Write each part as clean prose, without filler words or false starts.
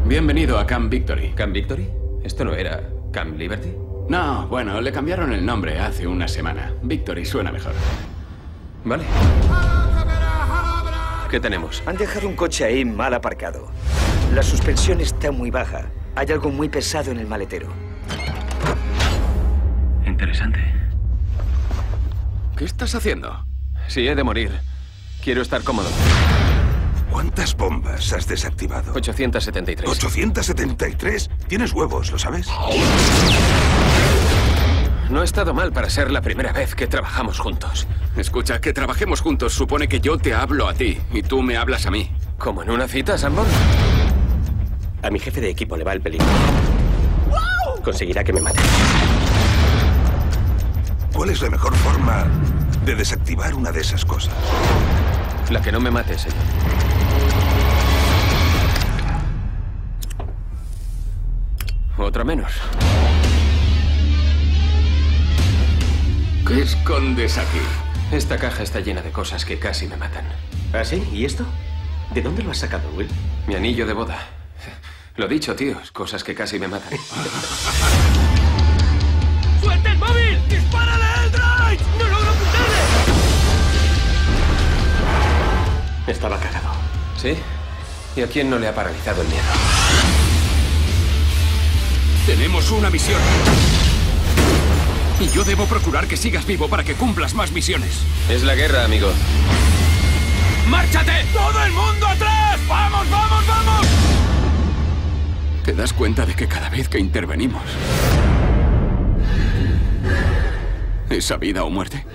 Bienvenido a Camp Victory. ¿Camp Victory? ¿Esto no era Camp Liberty? No, bueno, le cambiaron el nombre hace una semana. Victory suena mejor. Vale. ¿Qué tenemos? Han dejado un coche ahí mal aparcado. La suspensión está muy baja. Hay algo muy pesado en el maletero. Interesante. ¿Qué estás haciendo? Si he de morir, quiero estar cómodo. ¿Cuántas bombas has desactivado? 873. ¿873? Tienes huevos, ¿lo sabes? No ha estado mal para ser la primera vez que trabajamos juntos. Escucha, que trabajemos juntos supone que yo te hablo a ti y tú me hablas a mí. ¿Como en una cita, Sanborn? A mi jefe de equipo le va el peligro. Conseguirá que me mate. ¿Cuál es la mejor forma de desactivar una de esas cosas? La que no me mate, señor. Otra menos. ¿Qué escondes aquí? Esta caja está llena de cosas que casi me matan. ¿Ah, sí? ¿Y esto? ¿De dónde lo has sacado, Will? Mi anillo de boda. Lo dicho, tíos, cosas que casi me matan. ¡Suelta el móvil! ¡Dispárale el drive! ¡No logro apuntarle! Estaba cagado. ¿Sí? ¿Y a quién no le ha paralizado el miedo? Tenemos una misión. Y yo debo procurar que sigas vivo para que cumplas más misiones. Es la guerra, amigo. ¡Márchate! ¡Todo el mundo atrás! ¡Vamos, vamos, vamos! ¿Te das cuenta de que cada vez que intervenimos es a vida o muerte?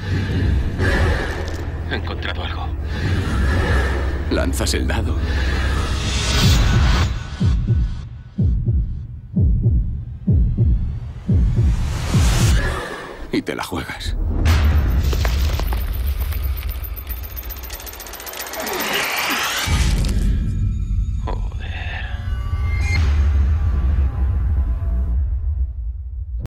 He encontrado algo. Lanzas el dado. Y te la juegas.